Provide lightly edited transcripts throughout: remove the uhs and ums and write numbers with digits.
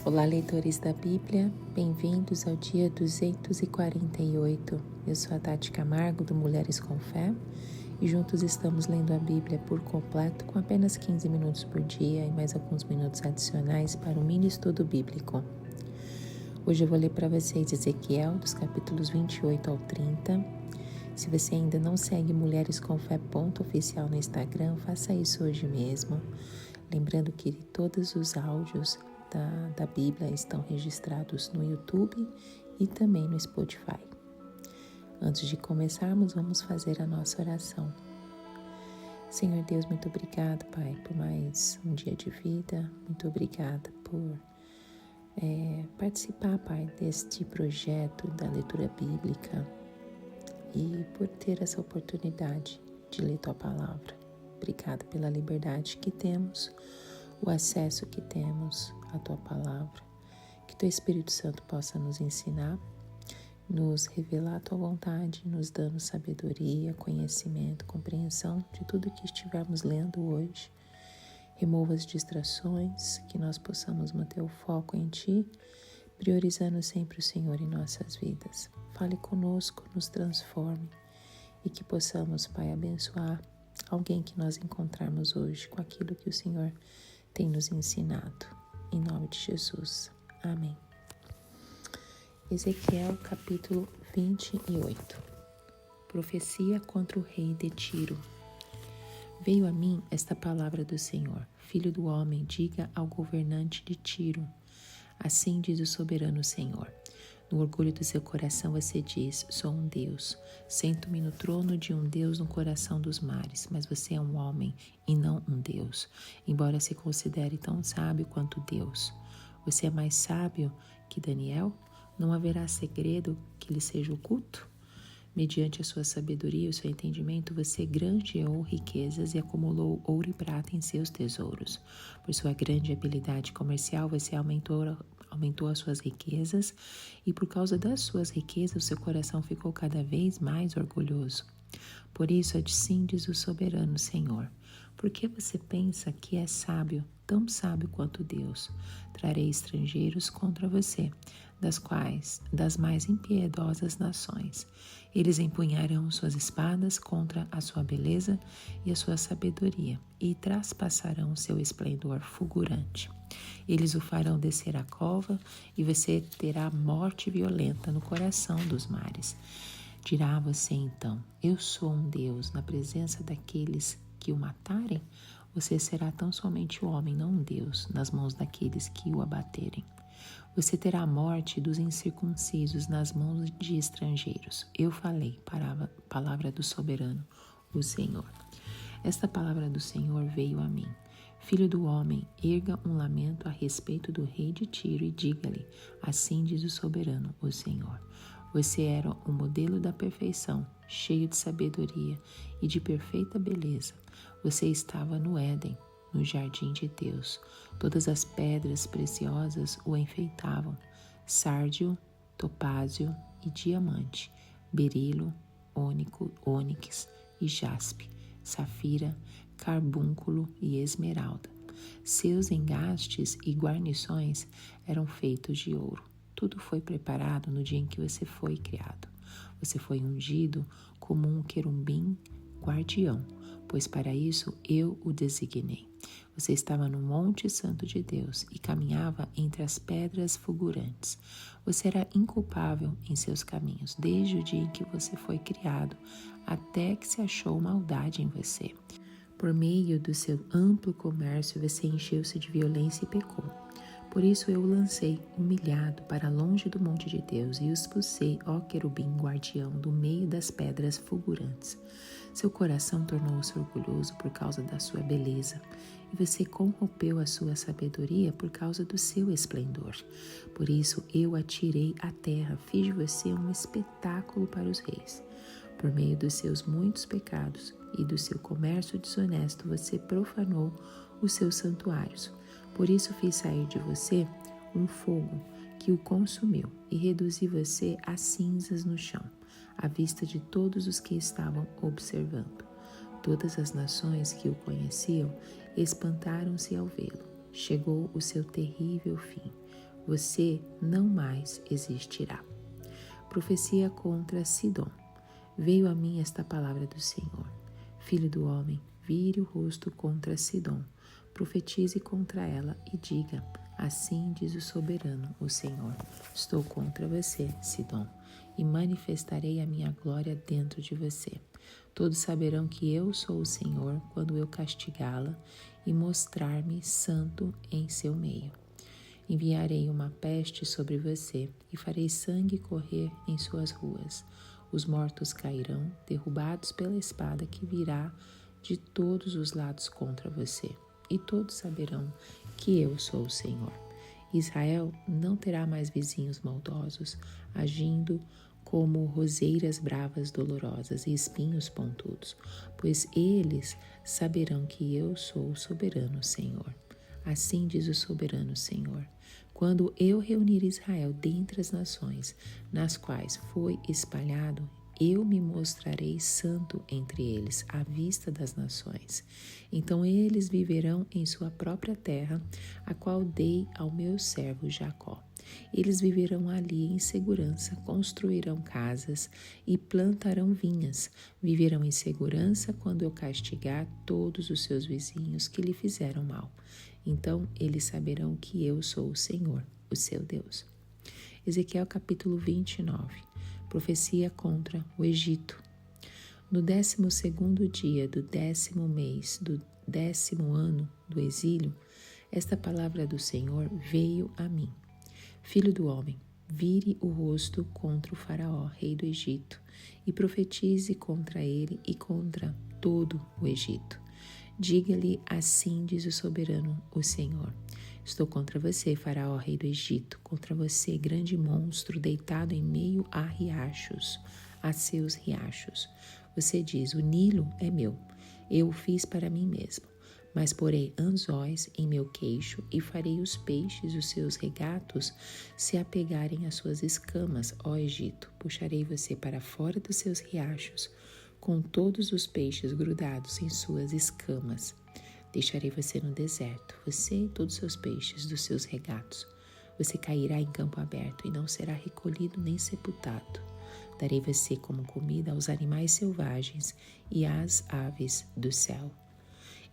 Olá, leitores da Bíblia, bem-vindos ao dia 248. Eu sou a Tati Camargo, do Mulheres com Fé, e juntos estamos lendo a Bíblia por completo com apenas 15 minutos por dia e mais alguns minutos adicionais para o mini estudo bíblico. Hoje eu vou ler para vocês Ezequiel, dos capítulos 28 ao 30. Se você ainda não segue Mulheres com Fé _oficial no Instagram, faça isso hoje mesmo. Lembrando que todos os áudios da Bíblia estão registrados no YouTube e também no Spotify. Antes de começarmos, vamos fazer a nossa oração. Senhor Deus, muito obrigada, Pai, por mais um dia de vida. Muito obrigada por participar, Pai, deste projeto da leitura bíblica e por ter essa oportunidade de ler Tua Palavra. Obrigada pela liberdade que temos, o acesso que temos à Tua Palavra, que Teu Espírito Santo possa nos ensinar, nos revelar a Tua vontade, nos dando sabedoria, conhecimento, compreensão de tudo que estivermos lendo hoje. Remova as distrações, que nós possamos manter o foco em Ti, priorizando sempre o Senhor em nossas vidas. Fale conosco, nos transforme e que possamos, Pai, abençoar alguém que nós encontrarmos hoje com aquilo que o Senhor tem nos ensinado. Em nome de Jesus. Amém. Ezequiel, capítulo 28. Profecia contra o rei de Tiro. Veio a mim esta palavra do Senhor. Filho do homem, diga ao governante de Tiro: assim diz o soberano Senhor. No orgulho do seu coração você diz: sou um Deus. Sento-me no trono de um Deus no coração dos mares. Mas você é um homem e não um Deus, embora se considere tão sábio quanto Deus. Você é mais sábio que Daniel? Não haverá segredo que lhe seja oculto? Mediante a sua sabedoria e o seu entendimento, você granjeou riquezas e acumulou ouro e prata em seus tesouros. Por sua grande habilidade comercial, você aumentou as suas riquezas, e por causa das suas riquezas, o seu coração ficou cada vez mais orgulhoso. Por isso, assim diz o soberano Senhor: por que você pensa que é sábio, tão sábio quanto Deus? Trarei estrangeiros contra você, das mais impiedosas nações. Eles empunharão suas espadas contra a sua beleza e a sua sabedoria, e traspassarão seu esplendor fulgurante. Eles o farão descer à cova, e você terá morte violenta no coração dos mares. Dirá você então: eu sou um Deus na presença daqueles que o matarem? Você será tão somente o homem, não um Deus, nas mãos daqueles que o abaterem. Você terá a morte dos incircuncisos nas mãos de estrangeiros. Eu falei, palavra do soberano, o Senhor. Esta palavra do Senhor veio a mim. Filho do homem, erga um lamento a respeito do rei de Tiro e diga-lhe: assim diz o soberano, o Senhor. Você era o modelo da perfeição, cheio de sabedoria e de perfeita beleza. Você estava no Éden, no jardim de Deus. Todas as pedras preciosas o enfeitavam: sárdio, topázio e diamante, berilo, ônix e jaspe, safira, carbúnculo e esmeralda. Seus engastes e guarnições eram feitos de ouro. Tudo foi preparado no dia em que você foi criado. Você foi ungido como um querubim guardião, pois para isso eu o designei. Você estava no Monte Santo de Deus e caminhava entre as pedras fulgurantes. Você era inculpável em seus caminhos, desde o dia em que você foi criado, até que se achou maldade em você. Por meio do seu amplo comércio, você encheu-se de violência e pecou. Por isso eu o lancei, humilhado, para longe do monte de Deus, e o expulsei, ó querubim guardião, do meio das pedras fulgurantes. Seu coração tornou-se orgulhoso por causa da sua beleza, e você corrompeu a sua sabedoria por causa do seu esplendor. Por isso eu a tirei à terra, fiz de você um espetáculo para os reis. Por meio dos seus muitos pecados e do seu comércio desonesto, você profanou os seus santuários. Por isso fiz sair de você um fogo que o consumiu e reduzi você a cinzas no chão, à vista de todos os que estavam observando. Todas as nações que o conheciam espantaram-se ao vê-lo. Chegou o seu terrível fim. você não mais existirá. Profecia contra Sidom. Veio a mim esta palavra do Senhor. Filho do homem, vire o rosto contra Sidom, profetize contra ela e diga: assim diz o soberano, o Senhor, estou contra você, Sidom, e manifestarei a minha glória dentro de você. Todos saberão que eu sou o Senhor quando eu castigá-la e mostrar-me santo em seu meio. Enviarei uma peste sobre você e farei sangue correr em suas ruas. Os mortos cairão, derrubados pela espada que virá de todos os lados contra você. E todos saberão que eu sou o Senhor. Israel não terá mais vizinhos maldosos, agindo como roseiras bravas dolorosas e espinhos pontudos, pois eles saberão que eu sou o soberano Senhor. Assim diz o soberano Senhor: quando eu reunir Israel dentre as nações nas quais foi espalhado, eu me mostrarei santo entre eles, à vista das nações. Então eles viverão em sua própria terra, a qual dei ao meu servo Jacó. Eles viverão ali em segurança, construirão casas e plantarão vinhas. Viverão em segurança quando eu castigar todos os seus vizinhos que lhe fizeram mal. Então eles saberão que eu sou o Senhor, o seu Deus. Ezequiel capítulo 29. Profecia contra o Egito. No 12º dia do 10º mês do 10º ano do exílio, esta palavra do Senhor veio a mim. Filho do homem, vire o rosto contra o faraó, rei do Egito, e profetize contra ele e contra todo o Egito. Diga-lhe: assim diz o soberano, o Senhor. Estou contra você, faraó, rei do Egito, contra você, grande monstro, deitado em meio a riachos, a seus riachos. Você diz: o Nilo é meu, eu o fiz para mim mesmo. Mas porei anzóis em meu queixo e farei os peixes, os seus regatos, se apegarem às suas escamas, ó Egito. Puxarei você para fora dos seus riachos, com todos os peixes grudados em suas escamas. Deixarei você no deserto, você e todos os seus peixes dos seus regatos. Você cairá em campo aberto e não será recolhido nem sepultado. Darei você como comida aos animais selvagens e às aves do céu.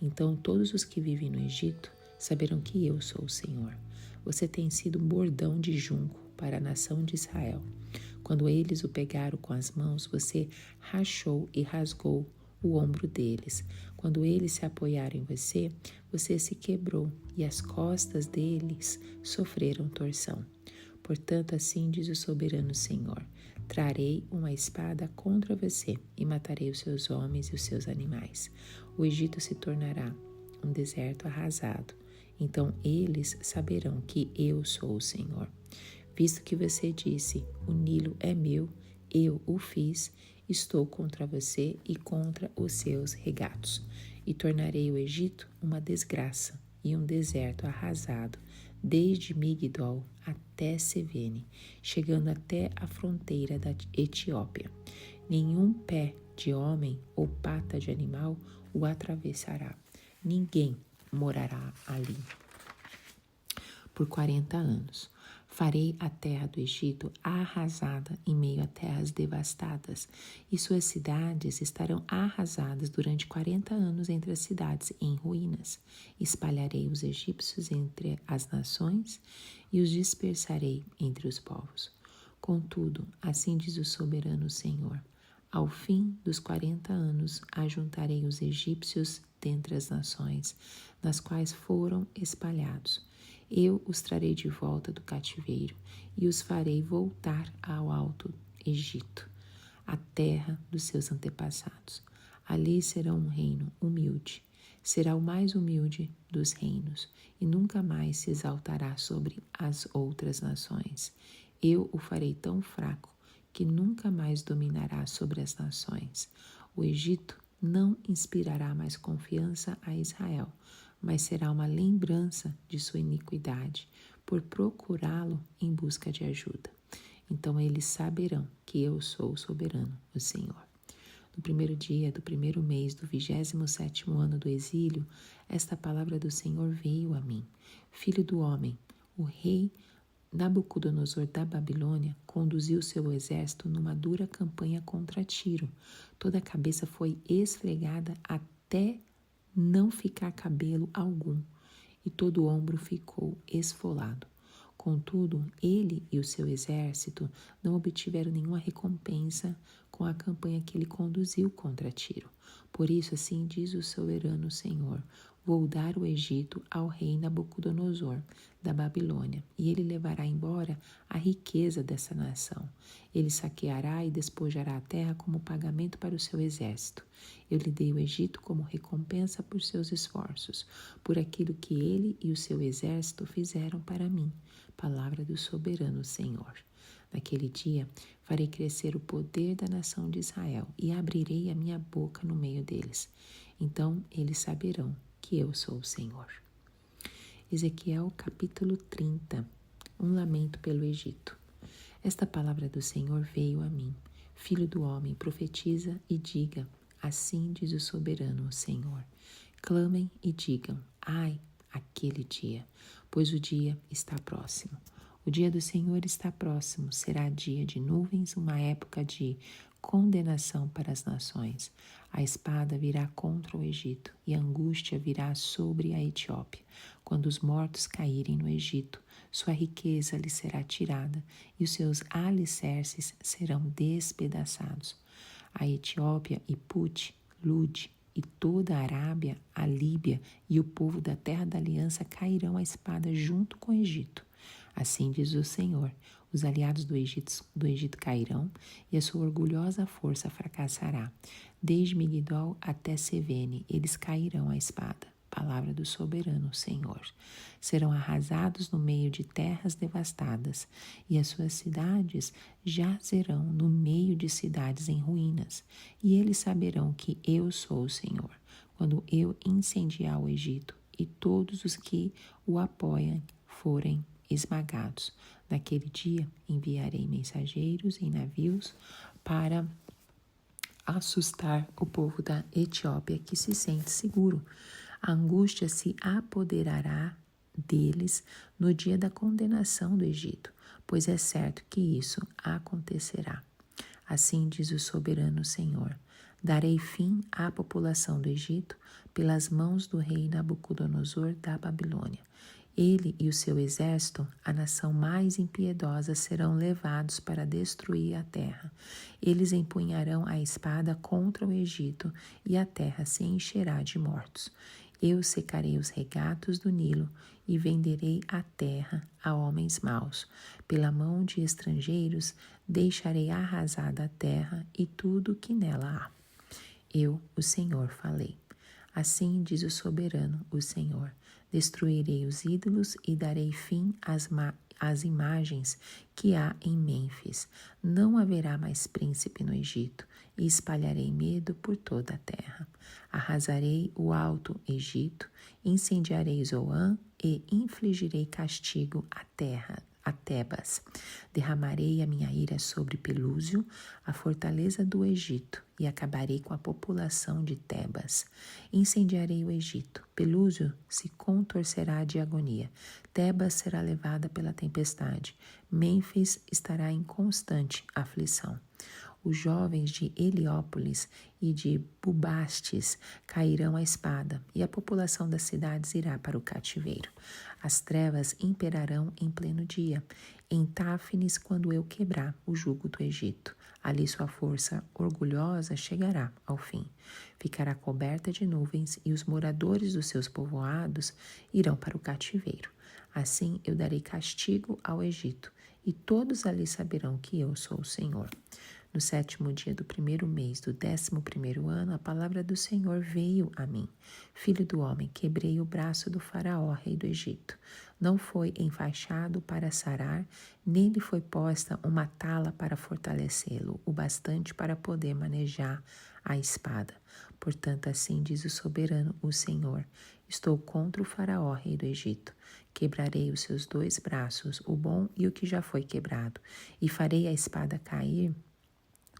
Então todos os que vivem no Egito saberão que eu sou o Senhor. Você tem sido um bordão de junco para a nação de Israel. Quando eles o pegaram com as mãos, você rachou e rasgou o ombro deles. Quando eles se apoiaram em você, você se quebrou e as costas deles sofreram torção. Portanto, assim diz o soberano Senhor: trarei uma espada contra você e matarei os seus homens e os seus animais. O Egito se tornará um deserto arrasado. Então eles saberão que eu sou o Senhor. Visto que você disse: o Nilo é meu, eu o fiz, estou contra você e contra os seus regatos. E tornarei o Egito uma desgraça e um deserto arrasado, desde Migdol até Sevene, chegando até a fronteira da Etiópia. Nenhum pé de homem ou pata de animal o atravessará. Ninguém morará ali. Por 40 anos. Farei a terra do Egito arrasada em meio a terras devastadas, e suas cidades estarão arrasadas durante 40 anos entre as cidades em ruínas. Espalharei os egípcios entre as nações e os dispersarei entre os povos. Contudo, assim diz o soberano Senhor: ao fim dos 40 anos, ajuntarei os egípcios dentre as nações, nas quais foram espalhados. Eu os trarei de volta do cativeiro e os farei voltar ao alto Egito, a terra dos seus antepassados. Ali serão um reino humilde, será o mais humilde dos reinos e nunca mais se exaltará sobre as outras nações. Eu o farei tão fraco que nunca mais dominará sobre as nações. O Egito não inspirará mais confiança a Israel, mas será uma lembrança de sua iniquidade, por procurá-lo em busca de ajuda. Então eles saberão que eu sou o soberano, o Senhor. No primeiro dia do primeiro mês do 27º ano do exílio, esta palavra do Senhor veio a mim. Filho do homem, o rei Nabucodonosor da Babilônia conduziu seu exército numa dura campanha contra Tiro. Toda a cabeça foi esfregada até não ficar cabelo algum, e todo o ombro ficou esfolado. Contudo, ele e o seu exército não obtiveram nenhuma recompensa com a campanha que ele conduziu contra Tiro. Por isso, assim diz o soberano Senhor: vou dar o Egito ao rei Nabucodonosor da Babilônia, e ele levará embora a riqueza dessa nação. Ele saqueará e despojará a terra como pagamento para o seu exército. Eu lhe dei o Egito como recompensa por seus esforços, por aquilo que ele e o seu exército fizeram para mim. Palavra do soberano Senhor. Naquele dia farei crescer o poder da nação de Israel e abrirei a minha boca no meio deles. Então eles saberão que eu sou o Senhor. Ezequiel capítulo 30. Um lamento pelo Egito. Esta palavra do Senhor veio a mim. Filho do homem, profetiza e diga: assim diz o soberano Senhor. Clamem e digam: ai, aquele dia, pois o dia está próximo. O dia do Senhor está próximo, será dia de nuvens, uma época de condenação para as nações. A espada virá contra o Egito e a angústia virá sobre a Etiópia. Quando os mortos caírem no Egito, sua riqueza lhe será tirada e os seus alicerces serão despedaçados. A Etiópia e Put, Lud e toda a Arábia, a Líbia e o povo da terra da aliança cairão à espada junto com o Egito. Assim diz o Senhor: os aliados do Egito cairão e a sua orgulhosa força fracassará. Desde Migdol até Sevene, eles cairão à espada. Palavra do soberano Senhor. Serão arrasados no meio de terras devastadas, e as suas cidades jazerão no meio de cidades em ruínas. E eles saberão que eu sou o Senhor, quando eu incendiar o Egito e todos os que o apoiam forem esmagados. Naquele dia enviarei mensageiros em navios para assustar o povo da Etiópia que se sente seguro. A angústia se apoderará deles no dia da condenação do Egito, pois é certo que isso acontecerá. Assim diz o soberano Senhor: darei fim à população do Egito pelas mãos do rei Nabucodonosor da Babilônia. Ele e o seu exército, a nação mais impiedosa, serão levados para destruir a terra. Eles empunharão a espada contra o Egito e a terra se encherá de mortos. Eu secarei os regatos do Nilo e venderei a terra a homens maus. Pela mão de estrangeiros deixarei arrasada a terra e tudo que nela há. Eu, o Senhor, falei. Assim diz o soberano, o Senhor: destruirei os ídolos e darei fim às imagens que há em Mênfis. Não haverá mais príncipe no Egito, e espalharei medo por toda a terra. Arrasarei o alto Egito, incendiarei Zoã e infligirei castigo à terra, a Tebas. Derramarei a minha ira sobre Pelúsio, a fortaleza do Egito, e acabarei com a população de Tebas. Incendiarei o Egito. Pelúsio se contorcerá de agonia. Tebas será levada pela tempestade. Mênfis estará em constante aflição. Os jovens de Heliópolis e de Bubastes cairão à espada, e a população das cidades irá para o cativeiro. As trevas imperarão em pleno dia, em Táfnis, quando eu quebrar o jugo do Egito. Ali sua força orgulhosa chegará ao fim. Ficará coberta de nuvens, e os moradores dos seus povoados irão para o cativeiro. Assim eu darei castigo ao Egito, e todos ali saberão que eu sou o Senhor. No 7º dia do 1º mês do 11º ano, a palavra do Senhor veio a mim. Filho do homem, quebrei o braço do faraó, rei do Egito. Não foi enfaixado para sarar, nem lhe foi posta uma tala para fortalecê-lo, o bastante para poder manejar a espada. Portanto, assim diz o soberano, o Senhor: estou contra o faraó, rei do Egito. Quebrarei os seus 2 braços, o bom e o que já foi quebrado, e farei a espada cair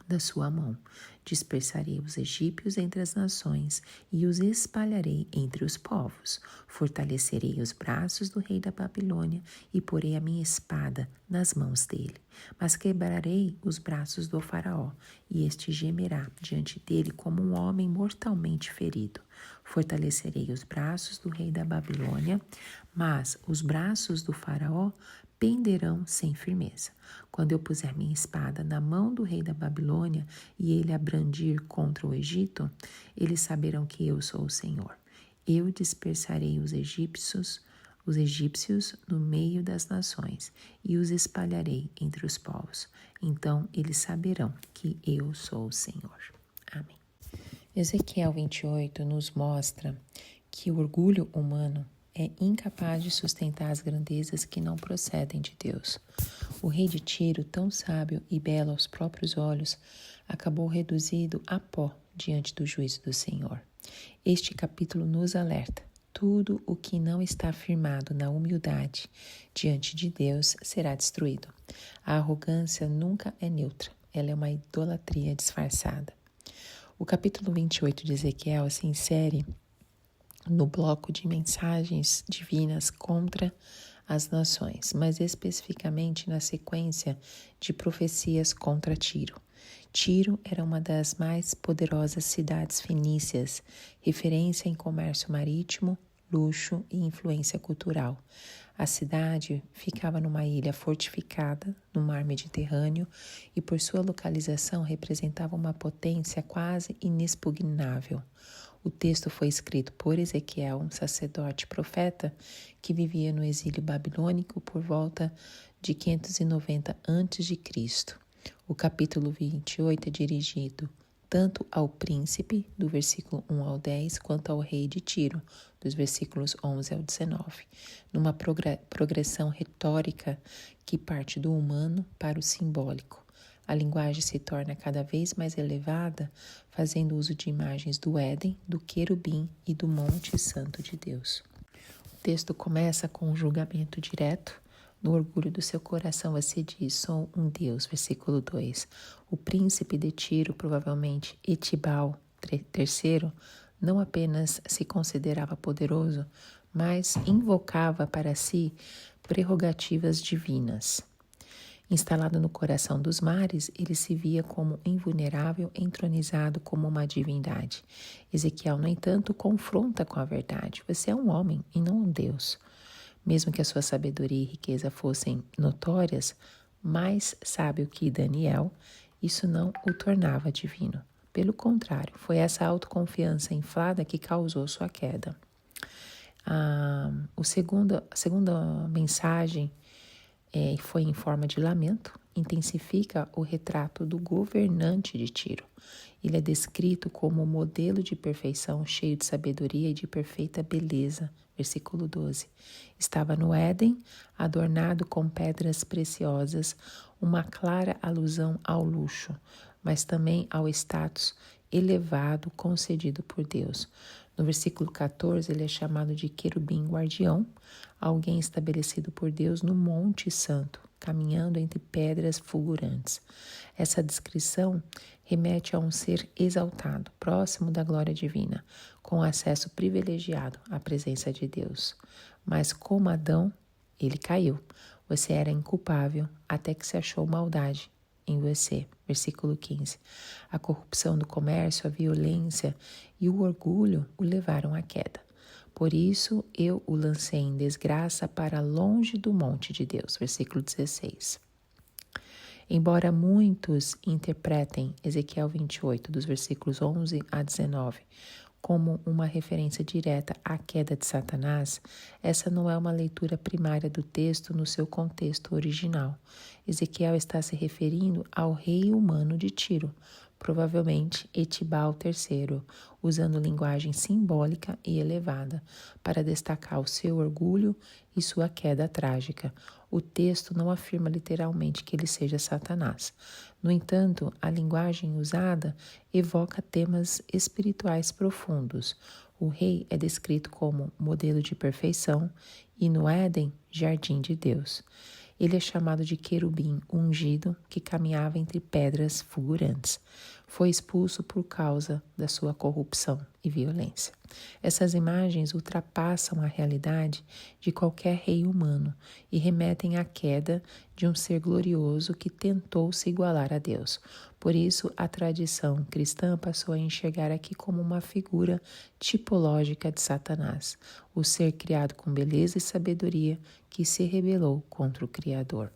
da sua mão. Dispersarei os egípcios entre as nações e os espalharei entre os povos. Fortalecerei os braços do rei da Babilônia e porei a minha espada nas mãos dele. Mas quebrarei os braços do faraó, e este gemerá diante dele como um homem mortalmente ferido. Fortalecerei os braços do rei da Babilônia, mas os braços do faraó penderão sem firmeza. Quando eu puser minha espada na mão do rei da Babilônia e ele a brandir contra o Egito, eles saberão que eu sou o Senhor. Eu dispersarei os egípcios no meio das nações e os espalharei entre os povos. Então eles saberão que eu sou o Senhor. Amém. Ezequiel 28 nos mostra que o orgulho humano é incapaz de sustentar as grandezas que não procedem de Deus. O rei de Tiro, tão sábio e belo aos próprios olhos, acabou reduzido a pó diante do juízo do Senhor. Este capítulo nos alerta: tudo o que não está firmado na humildade diante de Deus será destruído. A arrogância nunca é neutra, ela é uma idolatria disfarçada. O capítulo 28 de Ezequiel se insere no bloco de mensagens divinas contra as nações, mas especificamente na sequência de profecias contra Tiro. Tiro era uma das mais poderosas cidades fenícias, referência em comércio marítimo, luxo e influência cultural. A cidade ficava numa ilha fortificada no mar Mediterrâneo e, por sua localização, representava uma potência quase inexpugnável. O texto foi escrito por Ezequiel, um sacerdote profeta que vivia no exílio babilônico por volta de 590 a.C. O capítulo 28 é dirigido tanto ao príncipe, do versículo 1 ao 10, quanto ao rei de Tiro, dos versículos 11 ao 19, numa progressão retórica que parte do humano para o simbólico. A linguagem se torna cada vez mais elevada, fazendo uso de imagens do Éden, do querubim e do Monte Santo de Deus. O texto começa com um julgamento direto. No orgulho do seu coração você diz: sou um Deus, versículo 2. O príncipe de Tiro, provavelmente Etibal III, não apenas se considerava poderoso, mas invocava para si prerrogativas divinas. Instalado no coração dos mares, ele se via como invulnerável, entronizado como uma divindade. Ezequiel, no entanto, confronta com a verdade. Você é um homem e não um Deus. Mesmo que a sua sabedoria e riqueza fossem notórias, mais sábio que Daniel, isso não o tornava divino. Pelo contrário, foi essa autoconfiança inflada que causou sua queda. A segunda mensagem foi em forma de lamento, intensifica o retrato do governante de Tiro. Ele é descrito como um modelo de perfeição, cheio de sabedoria e de perfeita beleza. Versículo 12. Estava no Éden, adornado com pedras preciosas, uma clara alusão ao luxo, mas também ao status elevado concedido por Deus. No versículo 14, ele é chamado de querubim guardião, alguém estabelecido por Deus no Monte Santo, caminhando entre pedras fulgurantes. Essa descrição remete a um ser exaltado, próximo da glória divina, com acesso privilegiado à presença de Deus. Mas como Adão, ele caiu. Você era inculpável até que se achou maldade em você. Versículo 15. A corrupção do comércio, a violência e o orgulho o levaram à queda. Por isso eu o lancei em desgraça para longe do monte de Deus. Versículo 16. Embora muitos interpretem Ezequiel 28, dos versículos 11 a 19, como uma referência direta à queda de Satanás, essa não é uma leitura primária do texto no seu contexto original. Ezequiel está se referindo ao rei humano de Tiro, provavelmente Etibal III, usando linguagem simbólica e elevada para destacar o seu orgulho e sua queda trágica. O texto não afirma literalmente que ele seja Satanás. No entanto, a linguagem usada evoca temas espirituais profundos. O rei é descrito como modelo de perfeição e no Éden, jardim de Deus. Ele é chamado de querubim ungido que caminhava entre pedras fulgurantes. Foi expulso por causa da sua corrupção e violência. Essas imagens ultrapassam a realidade de qualquer rei humano e remetem à queda de um ser glorioso que tentou se igualar a Deus. Por isso, a tradição cristã passou a enxergar aqui como uma figura tipológica de Satanás, o ser criado com beleza e sabedoria que se rebelou contra o Criador.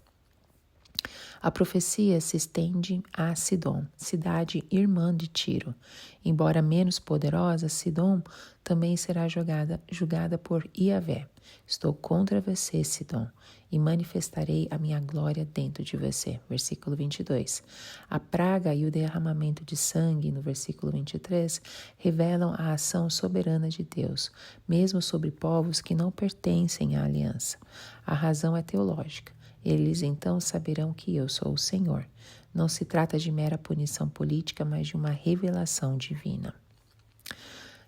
A profecia se estende a Sidom, cidade irmã de Tiro. Embora menos poderosa, Sidom também será julgada por Iavé. Estou contra você, Sidom, e manifestarei a minha glória dentro de você. Versículo 22. A praga e o derramamento de sangue, no versículo 23, revelam a ação soberana de Deus, mesmo sobre povos que não pertencem à aliança. A razão é teológica. Eles então saberão que eu sou o Senhor. Não se trata de mera punição política, mas de uma revelação divina.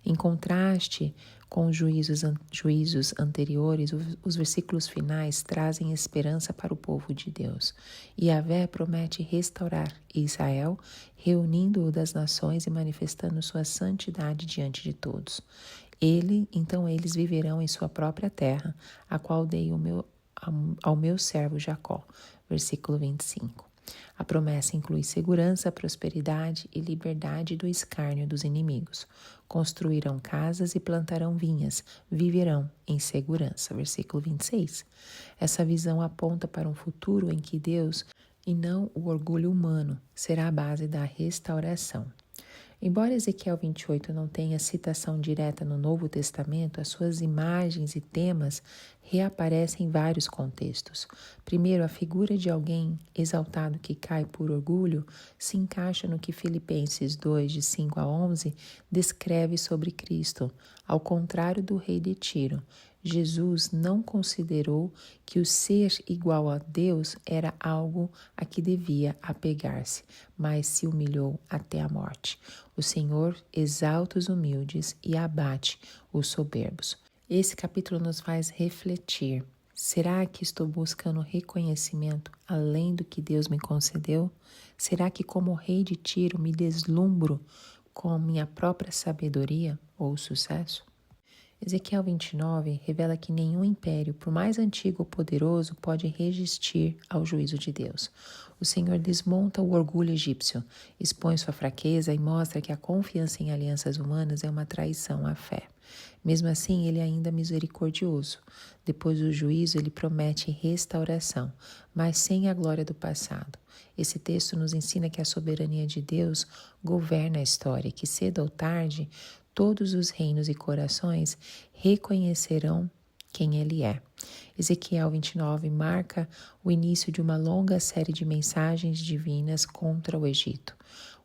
Em contraste com os juízos anteriores, os versículos finais trazem esperança para o povo de Deus. Yahvé promete restaurar Israel, reunindo-o das nações e manifestando sua santidade diante de todos. Então eles viverão em sua própria terra, a qual dei ao meu servo Jacó. Versículo 25. A promessa inclui segurança, prosperidade e liberdade do escárnio dos inimigos. Construirão casas e plantarão vinhas, viverão em segurança. Versículo 26. Essa visão aponta para um futuro em que Deus, e não o orgulho humano, será a base da restauração. Embora Ezequiel 28 não tenha citação direta no Novo Testamento, as suas imagens e temas reaparecem em vários contextos. Primeiro, a figura de alguém exaltado que cai por orgulho se encaixa no que Filipenses 2, de 5 a 11, descreve sobre Cristo. Ao contrário do rei de Tiro, Jesus não considerou que o ser igual a Deus era algo a que devia apegar-se, mas se humilhou até a morte. O Senhor exalta os humildes e abate os soberbos. Esse capítulo nos faz refletir. Será que estou buscando reconhecimento além do que Deus me concedeu? Será que, como rei de Tiro, me deslumbro com minha própria sabedoria ou sucesso? Ezequiel 29 revela que nenhum império, por mais antigo ou poderoso, pode resistir ao juízo de Deus. O Senhor desmonta o orgulho egípcio, expõe sua fraqueza e mostra que a confiança em alianças humanas é uma traição à fé. Mesmo assim, ele é ainda misericordioso. Depois do juízo, ele promete restauração, mas sem a glória do passado. Esse texto nos ensina que a soberania de Deus governa a história e que, cedo ou tarde, todos os reinos e corações reconhecerão quem ele é. Ezequiel 29 marca o início de uma longa série de mensagens divinas contra o Egito,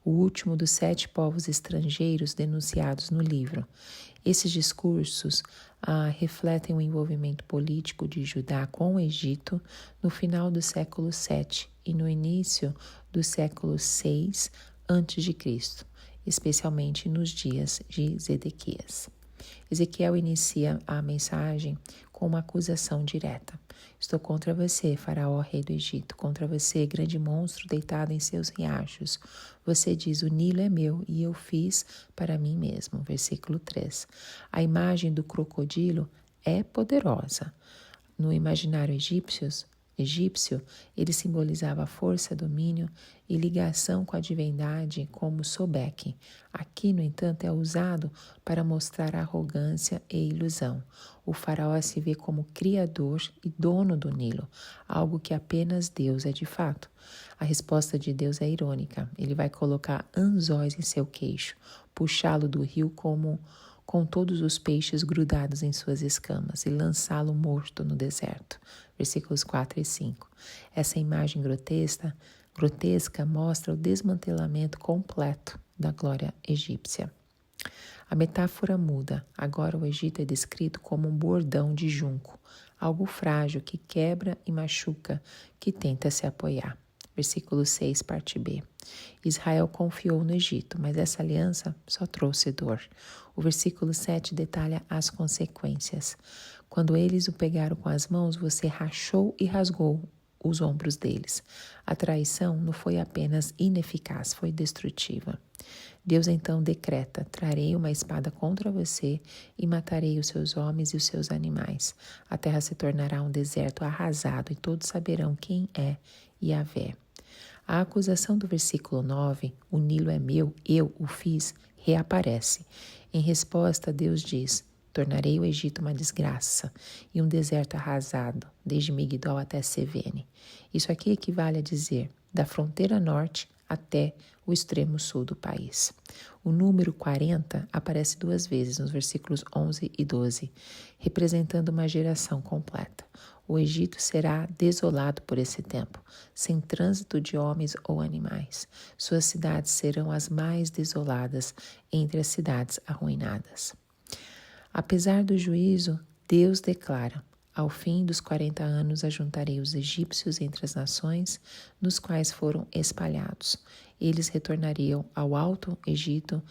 o último dos 7 povos estrangeiros denunciados no livro. Esses discursos refletem o envolvimento político de Judá com o Egito no final do século 7 e no início do século 6 a.C., especialmente nos dias de Zedequias. Ezequiel inicia a mensagem com uma acusação direta. Estou contra você, Faraó, rei do Egito, contra você, grande monstro deitado em seus riachos. Você diz, o Nilo é meu e eu fiz para mim mesmo. Versículo 3. A imagem do crocodilo é poderosa. No imaginário egípcio, ele simbolizava força, domínio e ligação com a divindade como Sobek. Aqui, no entanto, é usado para mostrar arrogância e ilusão. O faraó se vê como criador e dono do Nilo, algo que apenas Deus é de fato. A resposta de Deus é irônica. Ele vai colocar anzóis em seu queixo, puxá-lo do rio com todos os peixes grudados em suas escamas e lançá-lo morto no deserto. Versículos 4 e 5. Essa imagem grotesca mostra o desmantelamento completo da glória egípcia. A metáfora muda. Agora o Egito é descrito como um bordão de junco, algo frágil que quebra e machuca, que tenta se apoiar. Versículo 6, parte B. Israel confiou no Egito, mas essa aliança só trouxe dor. O versículo 7 detalha as consequências. Quando eles o pegaram com as mãos, você rachou e rasgou os ombros deles. A traição não foi apenas ineficaz, foi destrutiva. Deus então decreta: trarei uma espada contra você e matarei os seus homens e os seus animais. A terra se tornará um deserto arrasado e todos saberão quem é Yahvé. A acusação do versículo 9, o Nilo é meu, eu o fiz, reaparece. Em resposta, Deus diz: tornarei o Egito uma desgraça e um deserto arrasado, desde Migdol até Sevene. Isso aqui equivale a dizer, da fronteira norte até o extremo sul do país. O número 40 aparece 2 vezes nos versículos 11 e 12, representando uma geração completa. O Egito será desolado por esse tempo, sem trânsito de homens ou animais. Suas cidades serão as mais desoladas entre as cidades arruinadas. Apesar do juízo, Deus declara: ao fim dos 40 anos ajuntarei os egípcios entre as nações nos quais foram espalhados. Eles retornariam ao Alto Egito,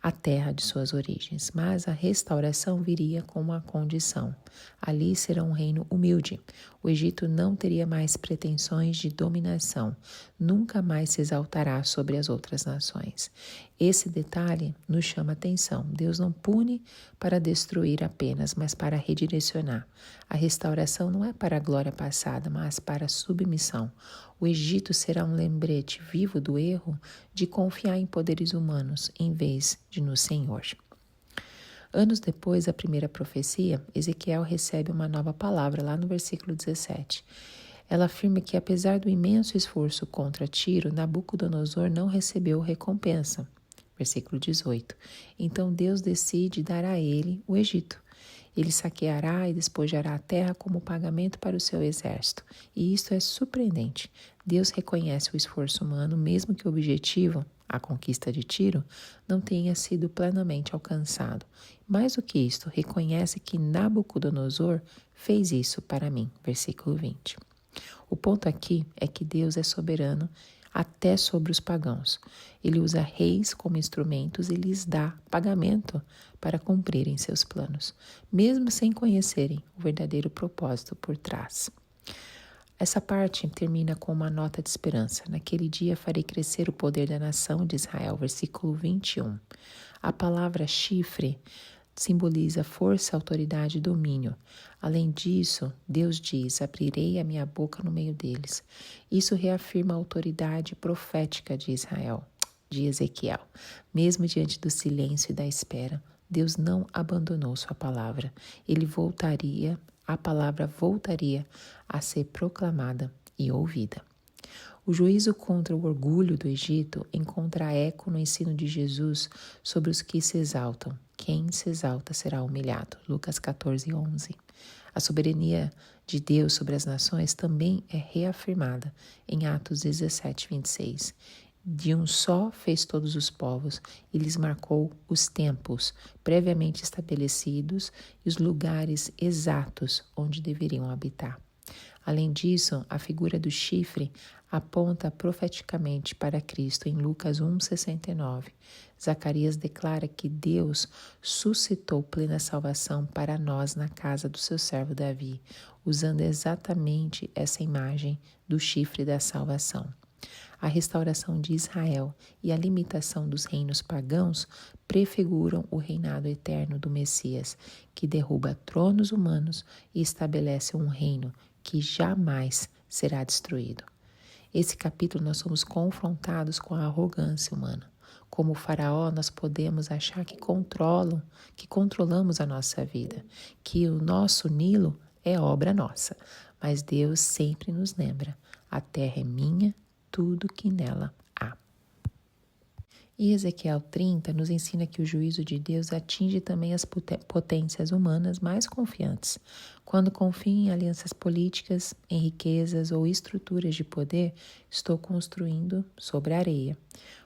a terra de suas origens. Mas a restauração viria com uma condição. Ali será um reino humilde. O Egito não teria mais pretensões de dominação. Nunca mais se exaltará sobre as outras nações. Esse detalhe nos chama atenção. Deus não pune para destruir apenas, mas para redirecionar. A restauração não é para a glória passada, mas para a submissão. O Egito será um lembrete vivo do erro de confiar em poderes humanos em vez de no Senhor. Anos depois da primeira profecia, Ezequiel recebe uma nova palavra lá no versículo 17. Ela afirma que, apesar do imenso esforço contra Tiro, Nabucodonosor não recebeu recompensa. Versículo 18. Então Deus decide dar a ele o Egito. Ele saqueará e despojará a terra como pagamento para o seu exército. E isto é surpreendente. Deus reconhece o esforço humano, mesmo que o objetivo, a conquista de Tiro, não tenha sido plenamente alcançado. Mais do que isto, reconhece que Nabucodonosor fez isso para mim. Versículo 20. O ponto aqui é que Deus é soberano até sobre os pagãos. Ele usa reis como instrumentos e lhes dá pagamento para cumprirem seus planos, mesmo sem conhecerem o verdadeiro propósito por trás. Essa parte termina com uma nota de esperança. Naquele dia farei crescer o poder da nação de Israel. Versículo 21. A palavra chifre simboliza força, autoridade e domínio. Além disso, Deus diz: abrirei a minha boca no meio deles. Isso reafirma a autoridade profética de Israel, de Ezequiel. Mesmo diante do silêncio e da espera, Deus não abandonou sua palavra. A palavra voltaria a ser proclamada e ouvida. O juízo contra o orgulho do Egito encontra eco no ensino de Jesus sobre os que se exaltam. Quem se exalta será humilhado. Lucas 14, 11. A soberania de Deus sobre as nações também é reafirmada em Atos 17, 26. De um só fez todos os povos e lhes marcou os tempos previamente estabelecidos e os lugares exatos onde deveriam habitar. Além disso, a figura do chifre aponta profeticamente para Cristo em Lucas 1,69. Zacarias declara que Deus suscitou plena salvação para nós na casa do seu servo Davi, usando exatamente essa imagem do chifre da salvação. A restauração de Israel e a limitação dos reinos pagãos prefiguram o reinado eterno do Messias, que derruba tronos humanos e estabelece um reino que jamais será destruído. Esse capítulo nós somos confrontados com a arrogância humana. Como o faraó, nós podemos achar que controlamos a nossa vida, que o nosso Nilo é obra nossa. Mas Deus sempre nos lembra: a terra é minha, tudo que nela há. E Ezequiel 30 nos ensina que o juízo de Deus atinge também as potências humanas mais confiantes. Quando confio em alianças políticas, em riquezas ou estruturas de poder, estou construindo sobre a areia.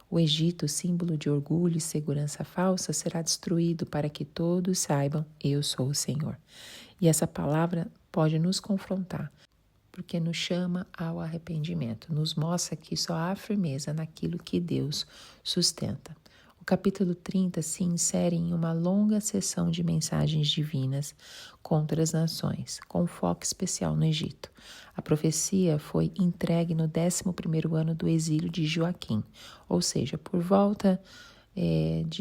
O Egito, símbolo de orgulho e segurança falsa, será destruído para que todos saibam: eu sou o Senhor. E essa palavra pode nos confrontar, porque nos chama ao arrependimento, nos mostra que só há firmeza naquilo que Deus sustenta. O capítulo 30 se insere em uma longa sessão de mensagens divinas contra as nações, com foco especial no Egito. A profecia foi entregue no 11º ano do exílio de Joaquim, ou seja, por volta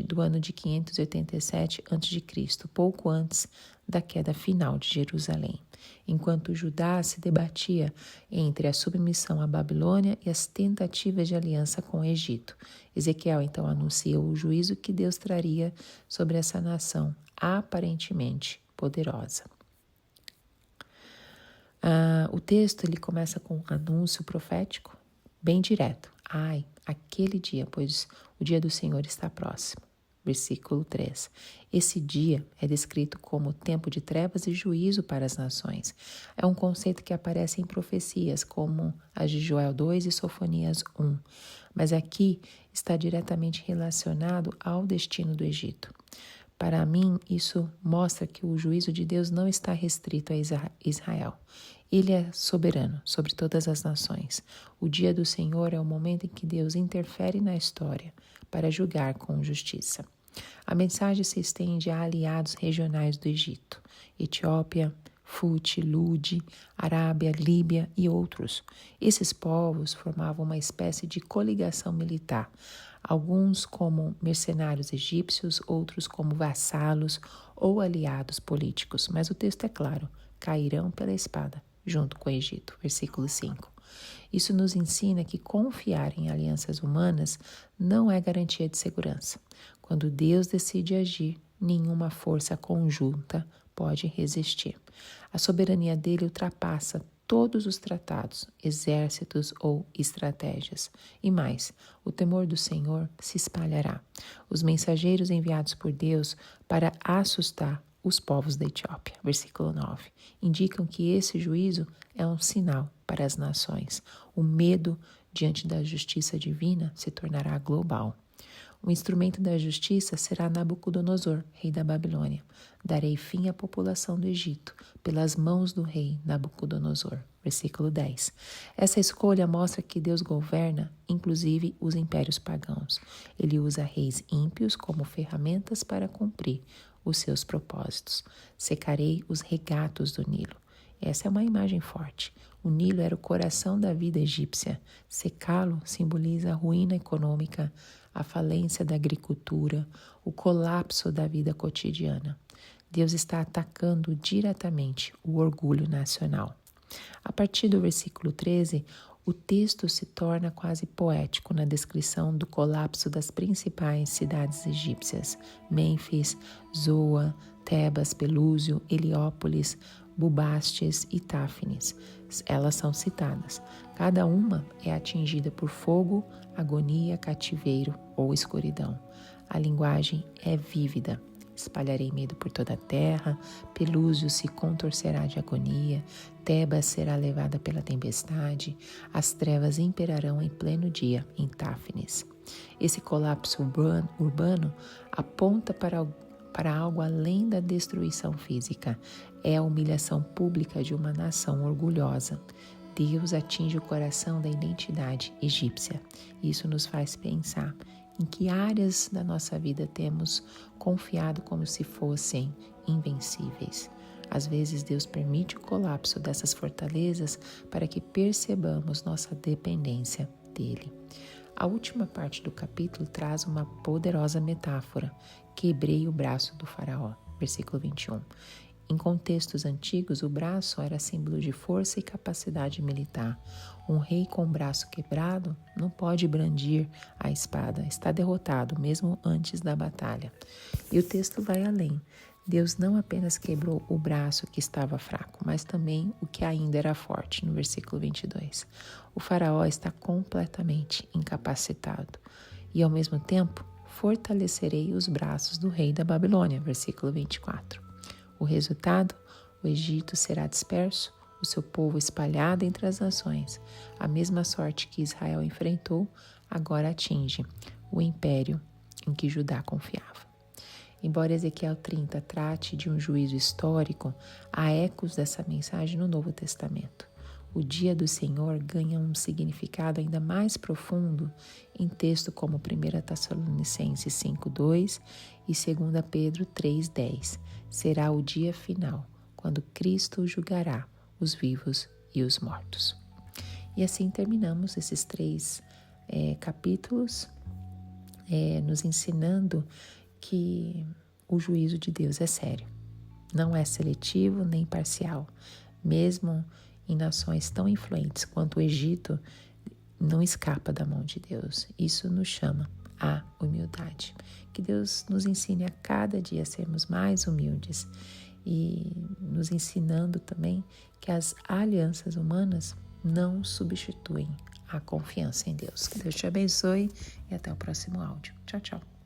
do ano de 587 a.C., pouco antes da queda final de Jerusalém, enquanto Judá se debatia entre a submissão à Babilônia e as tentativas de aliança com o Egito. Ezequiel então anuncia o juízo que Deus traria sobre essa nação aparentemente poderosa. O texto ele começa com um anúncio profético bem direto. Ai, aquele dia, pois o dia do Senhor está próximo. Versículo 3. Esse dia é descrito como tempo de trevas e juízo para as nações. É um conceito que aparece em profecias como as de Joel 2 e Sofonias 1, mas aqui está diretamente relacionado ao destino do Egito. Para mim, isso mostra que o juízo de Deus não está restrito a Israel. Ele é soberano sobre todas as nações. O dia do Senhor é o momento em que Deus interfere na história para julgar com justiça. A mensagem se estende a aliados regionais do Egito: Etiópia, Fut, Lud, Arábia, Líbia e outros. Esses povos formavam uma espécie de coligação militar, alguns como mercenários egípcios, outros como vassalos ou aliados políticos. Mas o texto é claro: cairão pela espada junto com o Egito. Versículo 5. Isso nos ensina que confiar em alianças humanas não é garantia de segurança. Quando Deus decide agir, nenhuma força conjunta pode resistir. A soberania dele ultrapassa todos os tratados, exércitos ou estratégias. E mais, o temor do Senhor se espalhará. Os mensageiros enviados por Deus para assustar os povos da Etiópia, versículo 9, indicam que esse juízo é um sinal para as nações. O medo diante da justiça divina se tornará global. O instrumento da justiça será Nabucodonosor, rei da Babilônia. Darei fim à população do Egito pelas mãos do rei Nabucodonosor. Versículo 10. Essa escolha mostra que Deus governa, inclusive, os impérios pagãos. Ele usa reis ímpios como ferramentas para cumprir os seus propósitos. Secarei os regatos do Nilo. Essa é uma imagem forte. O Nilo era o coração da vida egípcia. Secá-lo simboliza a ruína econômica, a falência da agricultura, o colapso da vida cotidiana. Deus está atacando diretamente o orgulho nacional. A partir do versículo 13, o texto se torna quase poético na descrição do colapso das principais cidades egípcias: Mênfis, Zoa, Tebas, Pelúsio, Heliópolis, Bubastes e Táfnis. Elas são citadas. Cada uma é atingida por fogo, agonia, cativeiro ou escuridão. A linguagem é vívida. Espalharei medo por toda a terra, Pelúsio se contorcerá de agonia, Tebas será levada pela tempestade, as trevas imperarão em pleno dia em Táfnis. Esse colapso urbano aponta para algo além da destruição física. É a humilhação pública de uma nação orgulhosa. Deus atinge o coração da identidade egípcia. Isso nos faz pensar em que áreas da nossa vida temos confiado como se fossem invencíveis. Às vezes Deus permite o colapso dessas fortalezas para que percebamos nossa dependência dele. A última parte do capítulo traz uma poderosa metáfora: quebrei o braço do faraó, versículo 21. Em contextos antigos, o braço era símbolo de força e capacidade militar. Um rei com o braço quebrado não pode brandir a espada, está derrotado mesmo antes da batalha. E o texto vai além. Deus não apenas quebrou o braço que estava fraco, mas também o que ainda era forte, no versículo 22. O faraó está completamente incapacitado e, ao mesmo tempo, fortalecerei os braços do rei da Babilônia, versículo 24. O resultado? O Egito será disperso, o seu povo espalhado entre as nações. A mesma sorte que Israel enfrentou agora atinge o império em que Judá confiava. Embora Ezequiel 30 trate de um juízo histórico, há ecos dessa mensagem no Novo Testamento. O dia do Senhor ganha um significado ainda mais profundo em texto como 1 Tessalonicenses 5:2 e 2 Pedro 3:10. Será o dia final, quando Cristo julgará os vivos e os mortos. E assim terminamos esses 3 capítulos, nos ensinando que o juízo de Deus é sério. Não é seletivo nem parcial. Mesmo em nações tão influentes quanto o Egito, não escapa da mão de Deus. Isso nos chama à humildade. Que Deus nos ensine a cada dia a sermos mais humildes e nos ensinando também que as alianças humanas não substituem a confiança em Deus. Que Deus te abençoe e até o próximo áudio. Tchau, tchau.